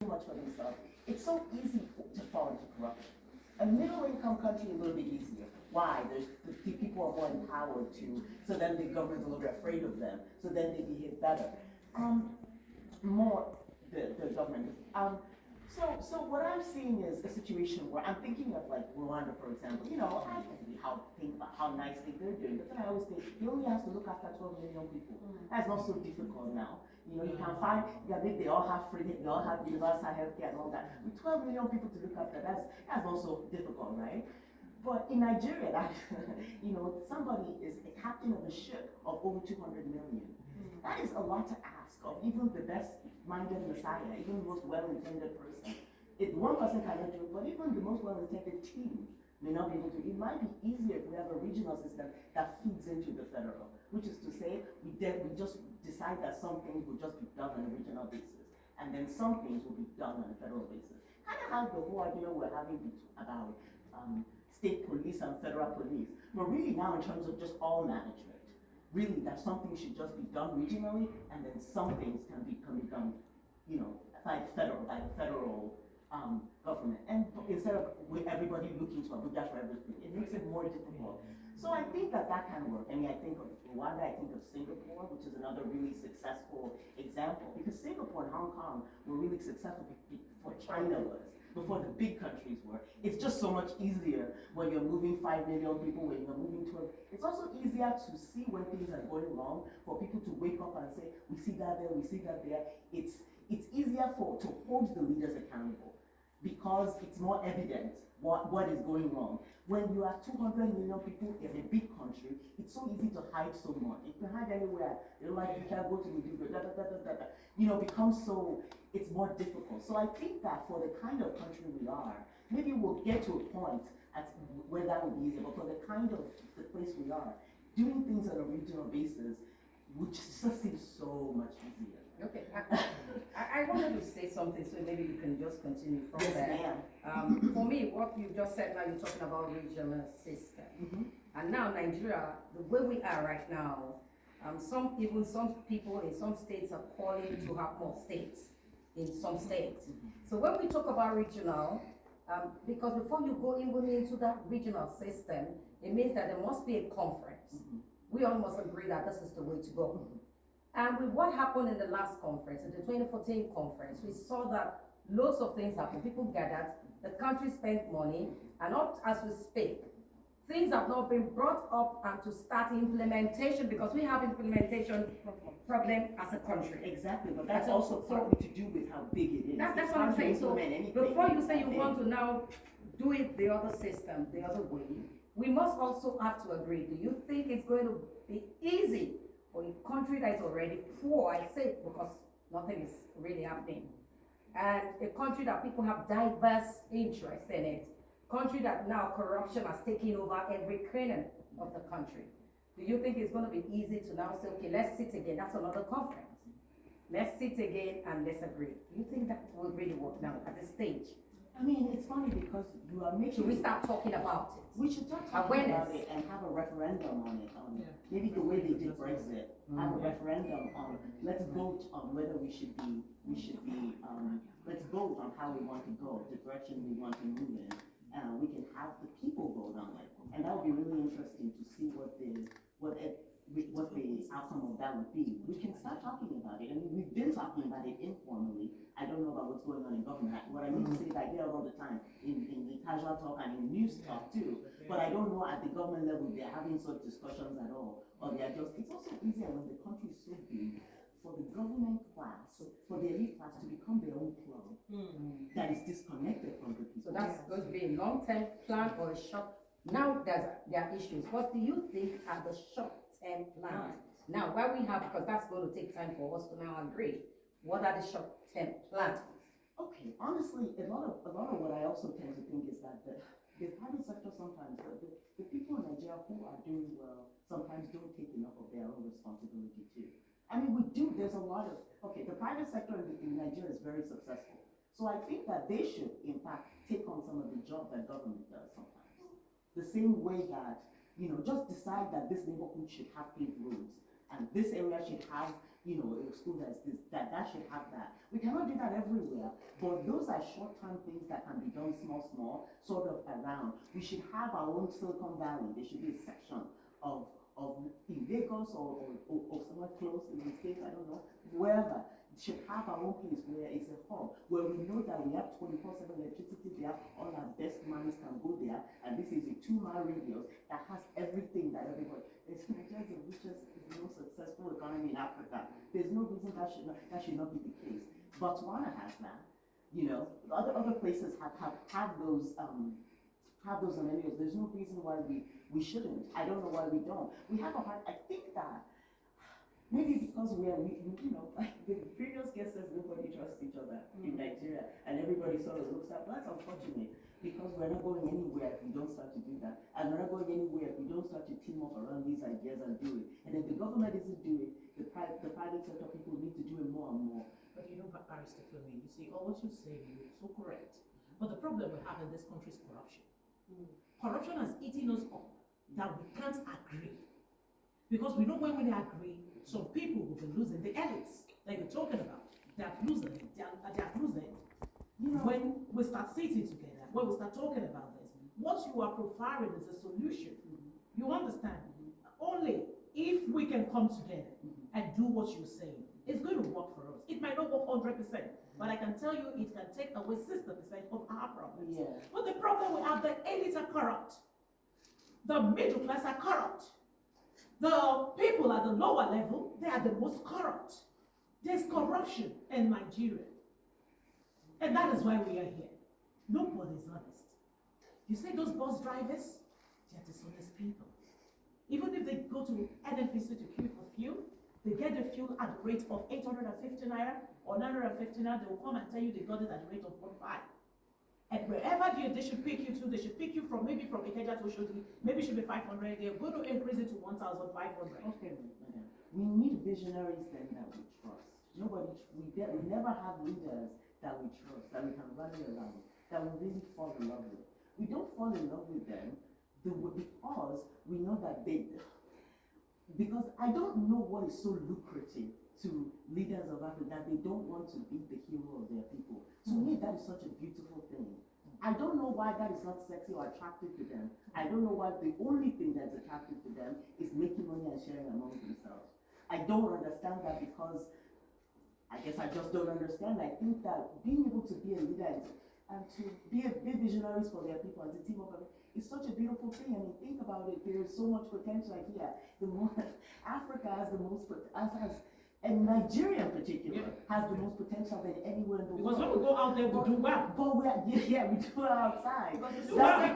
much for themselves, it's so easy to fall into corruption. A middle income country, a little bit easier. Why? The people are more empowered to, so then the government's a little bit afraid of them, so then they behave better. More the government. So what I'm seeing is a situation where I'm thinking of like Rwanda, for example. You know, I think about how nicely they're doing, but then I always think you only have to look after 12 million people. That's not so difficult now. You know, you can find, yeah, they all have free, they all have universal healthcare and all that. With 12 million people to look after, that's not so difficult, right? But in Nigeria, that, you know, somebody is a captain of a ship of over 200 million. That is a lot to ask of even the best-minded messiah, even the most well-intended person. If one person cannot do it, but even the most well-intended team may not be able to. It might be easier if we have a regional system that feeds into the federal, which is to say, we just decide that some things will just be done on a regional basis, and then some things will be done on a federal basis. Kind of how the whole argument we're having about state police and federal police, but really now in terms of just all management. Really, that something should just be done regionally, and then some things can be done, you know, by the federal government. And instead of with everybody looking to Abuja for everything, it makes it more difficult. So I think that can work. I mean, I think of Rwanda, I think of Singapore, which is another really successful example, because Singapore and Hong Kong were really successful before China was, before the big countries were. It's just so much easier when you're moving 5 million people, when you're moving 12. It's also easier to see when things are going wrong, for people to wake up and say, we see that there, we see that there. It's easier to hold the leaders accountable because it's more evident what is going wrong. When you have 200 million people in a big country, it's so easy to hide so much. You can hide anywhere. You're like, you can't go to Medjugorje, you know, becomes so, it's more difficult. So I think that for the kind of country we are, maybe we'll get to a point where that will be easier, but for the kind of the place we are, doing things on a regional basis would just seem so much easier. Okay, I wanted to say something, so maybe you can just continue from yes, there. For me, what you just said now, you're talking about regional system. And now Nigeria, the way we are right now, some people in some states are calling to have more states in some states. So when we talk about regional, because before you go even into that regional system, it means that there must be a conference. We all must agree that this is the way to go. And with what happened in the last conference, in the 2014 conference, we saw that lots of things happened. People gathered, the country spent money, and up as we speak, things have not been brought up and to start implementation, because we have implementation problem as a country. Exactly, but that's also partly to do with how big it is. That's what I'm saying. So before you say you want to now do it the other system, the other way, we must also have to agree. Do you think it's going to be easy for a country that is already poor, I say, because nothing is really happening, and a country that people have diverse interests in it, country that now corruption has taken over every corner of the country? Do you think it's going to be easy to now say, okay, let's sit again, that's another conference, let's sit again and let's agree? Do you think that will really work now at this stage? I mean, it's funny because you are making. Should we start talking about it? We should start talking about it and have a referendum on it. Maybe the way they did Brexit, have a referendum on. Let's vote on whether we should be. Let's vote on how we want to go, the direction we want to move in. We can have the people vote on it, and that would be really interesting to see what the outcome of that would be. We can start talking about it. I mean, we've been talking about it informally. I don't know about what's going on in government. What I mean to say is I hear it all the time in the casual talk and in news talk too. But I don't know at the government level they're having such discussions at all. Or they're just, it's also easier when the country is so big for the government class, for the elite class to become their own club that is disconnected from the people. So that's going to be a long-term plan or a short. Now there are issues. What do you think are the short-term plans? Now, why we have, because that's going to take time for us to now agree. What are the short-term plans? Okay, honestly, a lot of what I also tend to think is that the private sector sometimes, the people in Nigeria who are doing well sometimes don't take enough of their own responsibility too. I mean, there's a lot of, the private sector in Nigeria is very successful. So I think that they should, in fact, take on some of the job that government does sometimes. The same way that, just decide that this neighborhood should have paved roads, and this area should have a school that's this, that should have that. We cannot do that everywhere, but those are short-term things that can be done small, sort of around. We should have our own Silicon Valley. There should be a section of in Lagos or somewhere close in the state, I don't know, wherever, should have our own place where it's a hub, where we know that we have 24/7 electricity there, all our best minds can go there, and this is a 2-mile radius that has everything that everybody, Nigeria is the richest, is the most successful economy in Africa. There's no reason that should not be the case. Botswana has that, other places have those amenities. There's no reason why we shouldn't. I don't know why we don't. We have a hard, I think that maybe because like the previous guest says, nobody trusts each other in Nigeria, and everybody sort of looks up. That's unfortunate, because we're not going anywhere if we don't start to do that, and we're not going anywhere if we don't start to team up around these ideas and do it. And if the government isn't doing it, the private sector people need to do it more and more. But Barrister Femi, you see, all what you say, you're so correct. But the problem we have in this country is corruption. Corruption has eaten us up, that we can't agree. Because we know when we agree, some people will be losing. The elites that you're talking about, they're losing. They're losing. When we start sitting together, when we start talking about this, what you are profiling is a solution. You understand? Only if we can come together and do what you're saying, it's going to work for us. It might not work 100%, but I can tell you it can take away 60% of our problems. Yeah. But the problem we have, the elites are corrupt. The middle class are corrupt. The people at the lower level, they are the most corrupt. There's corruption in Nigeria. And that is why we are here. Nobody is honest. You see those bus drivers? They're dishonest people. Even if they go to NNPC to queue for fuel, they get the fuel at the rate of 850 naira or 950 naira. They will come and tell you they got it at the rate of 1.5. And wherever they should pick you to, they should pick you from maybe from Ikeja to Oshodi, maybe it should be 500. They're going to increase it to 1,500. Okay, madam. We need visionaries then that we trust. We never have leaders that we trust, that we can rally around, that we really fall in love with. We don't fall in love with them because we know that because I don't know what is so lucrative to leaders of Africa that they don't want to be the hero of their people. To me, that is such a beautiful thing. I don't know why that is not sexy or attractive to them. I don't know why the only thing that's attractive to them is making money and sharing among themselves. I don't understand that, because I guess I just don't understand. I think that being able to be a leader and to be visionaries for their people and to team up, it's such a beautiful thing. I mean, think about it. There is so much potential here. Africa has the most, and Nigeria in particular has the most potential than anywhere in the world. Because when we go out there, we do well. But we do it outside.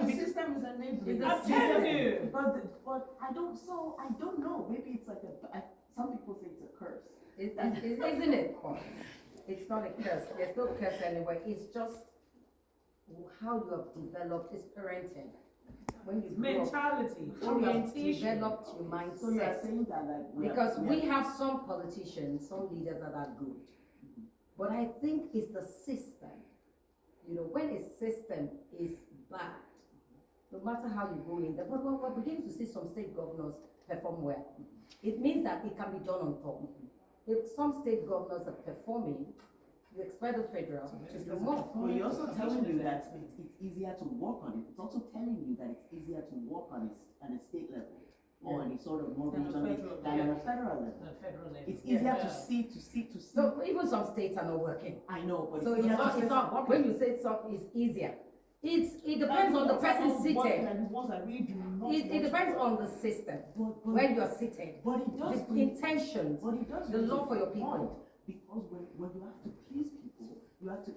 The system is enabling. I'm telling you. But I don't know. Maybe it's like some people say it's a curse. Isn't it? It's not a curse. There's no curse anyway. It's just how you have developed. It's parenting. When you mentality, orientation, developed your mindset. So you're saying that because we have some politicians, some leaders that are good, but I think it's the system. When a system is bad, no matter how you go in there, but we're beginning to see some state governors perform well. It means that it can be done on top. If some state governors are performing, you expect the federal to do more. Well, you're also telling you that it's easier to work on it. It's also telling you that it's easier to work on a state level or on a sort of more regional than on a federal level. It's easier to see. So even some states are not working. I know, but so it's not when you say something is easier. It depends on the person seated. It depends on the system when you are sitting. But it does the intentions, the law for your people. Because when you have to please people,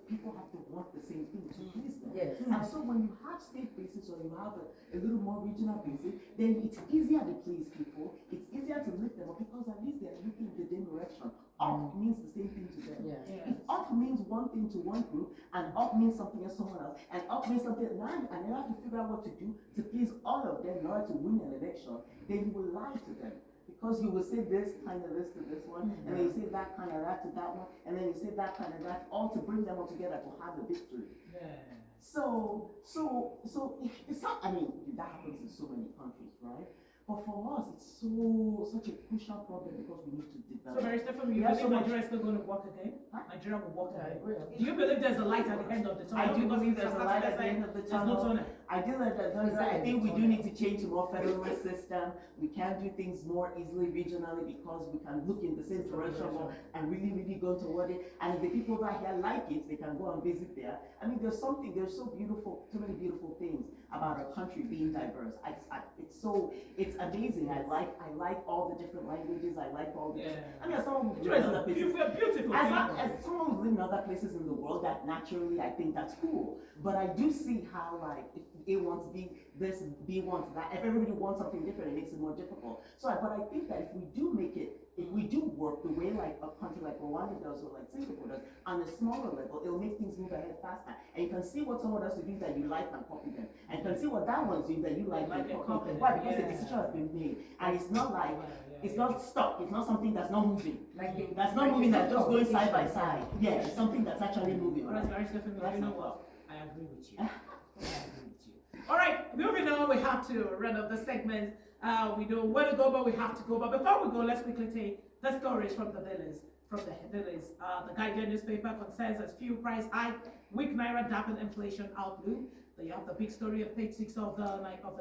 people have to want the same thing to please them. Yes. And so when you have state basis or you have a little more regional basis, then it's easier to please people. It's easier to lift them up because at least they're looking in the same direction. Up means the same thing to them. Yeah. If up means one thing to one group and up means something else to someone else, and up means something and they have to figure out what to do to please all of them in order to win an election, then you will lie to them. Because you will say this kind of this to this one, and then you say that kind of that to that one, and then you say that kind of that, all to bring them all together to have a victory. Yeah. So it's not, I mean, that happens in so many countries, right? But for us, it's such a crucial problem because we need to So develop. very Stephen, you We have believe so much- Nigeria is still going to work again? Huh? Nigeria will work Yeah, I again. agree. Do you believe there's a light at the end of the tunnel? I do Because believe there's a South light Africa at the said end of the there's no tunnel. tunnel. I do that. I think we do need to change to more federalist system. We can do things more easily regionally because we can look in the same direction more and really go toward it. And if the people that here like it, they can go and visit there. I mean, there's so beautiful, so many beautiful things about our country being diverse. It's amazing. I like all the different languages. I like all the. Yeah. I mean, as someone who Nigeria lives is in a other places, beautiful as people. someone who lives in other places in the world, that naturally I think that's cool. But I do see how like if A wants B, this, B wants that. If everybody wants something different, it makes it more difficult. But I think that if we do work the way like a country like Rwanda does or like Singapore does, on a smaller level, it'll make things move ahead faster. And you can see what someone else is doing that you like and copy them. And you can see what that one's doing that you like and copy them. Why? Because the decision has been made. And it's not like, it's not stuck. It's not something that's not moving. That's not moving, that's just going side by side. Yeah, it's something that's actually moving. All right, very Stephen, That's you know not what? I agree with you. I agree with you. All right, moving on, we have to run up the segment. We know where to go, but we have to go. But before we go, let's quickly take the stories from the dailies. The Guardian newspaper concerns as fuel price hike, weak naira dampen inflation outlook. You have the big story on page 6 of the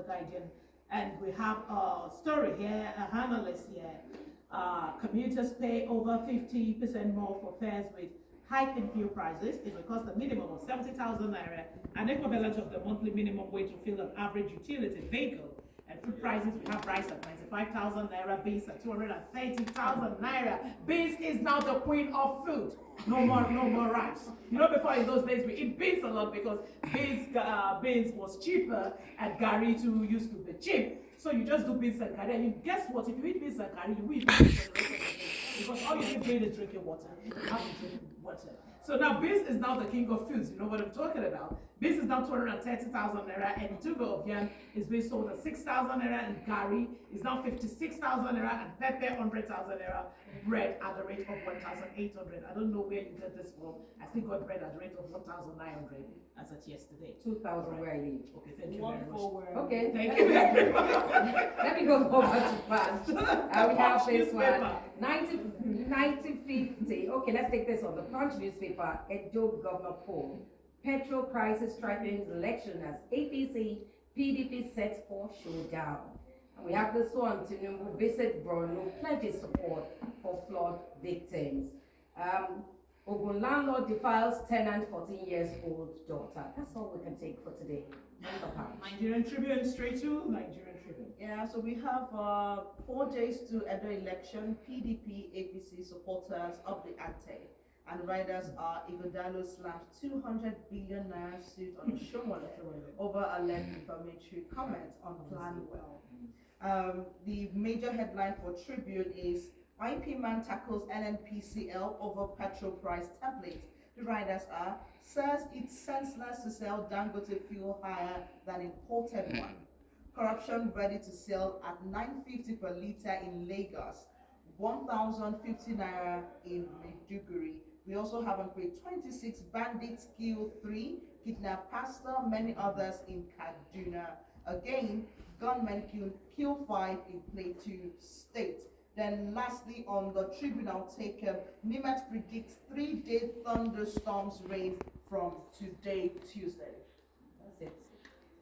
Guardian, and we have a story here, an analyst here. Commuters pay over 50% more for fares with hike in fuel prices. It will cost a minimum of 70,000 naira, an equivalent of the monthly minimum wage to fill an average utility vehicle. And food prices, we have rice at 95,000 naira, beans at 230,000 naira. Beans is now the queen of food. No more rice. You know, before in those days we eat beans a lot because beans was cheaper and gari too used to be cheap. So you just do beans and curry. And guess what? If you eat beans and curry, you will eat beans for the rest of the day because all you keep doing is drinking water. You have to drink water. So now beans is now the king of foods. You know what I'm talking about? Beans is now 230,000 naira, and tuber of yam is being sold at 6,000 naira, and gari is now 56,000 naira, and pepper 100,000 naira. Bread at the rate of 1,800. I don't know where you get this from. I still got bread at the rate of 1,900 as at yesterday. 2,000 where I live. Okay, thank you very much. Okay. Thank you very much. Let me go over to Punch. We have this one. Newspaper. 1950. Okay, let's take this on the Punch newspaper. Edo Governor poll. Petrol prices strengthening election as APC, PDP set for showdown. And we have this one. Tinubu visit Borno, pledges support for flood victims. Ogun landlord defiles tenant 14 years old daughter. That's all we can take for today. Nigerian Tribune, straight to Nigerian Tribune. Yeah, so we have 4 days to Edo election. PDP, APC supporters up the ante. And riders are Ighodalo slams 200 billion naira suit on Shomole over alleged defamatory comments on Plan Well. The major headline for Tribune is IP man tackles NNPCL over petrol price template. The riders are, says it's senseless to sell Dangote fuel higher than imported one. Corruption ready to sell at 950 per litre in Lagos, 1,050 naira in Maiduguri. We also have on page 26, bandits kill 3, kidnap pastor, many others in Kaduna. Again, gunmen kill 5 in Plateau State. Then lastly, on the Tribune, I'll take Nimet predicts 3-day thunderstorms rain from today, Tuesday. That's it.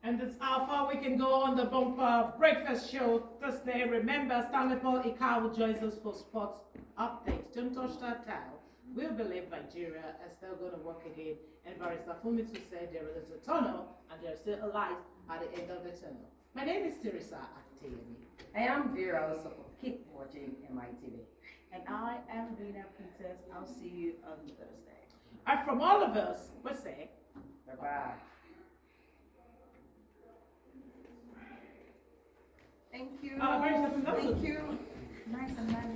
And that's how far we can go on the bumper breakfast show Thursday. Remember, Stanley Paul Ikawu joins us for sports update. Don't touch that dial. We'll believe Nigeria is still going to work again. And Barrister Fumitu said there is a tunnel and there's still a light at the end of the tunnel. My name is Teresa Akiteyemi. I am Vera Osoko. Keep watching MITV. And I am Rena Peters. I'll see you on Thursday. And from all of us, we say, Bye-bye. Thank you. Barrister Fumitu. Thank you. Nice and nice.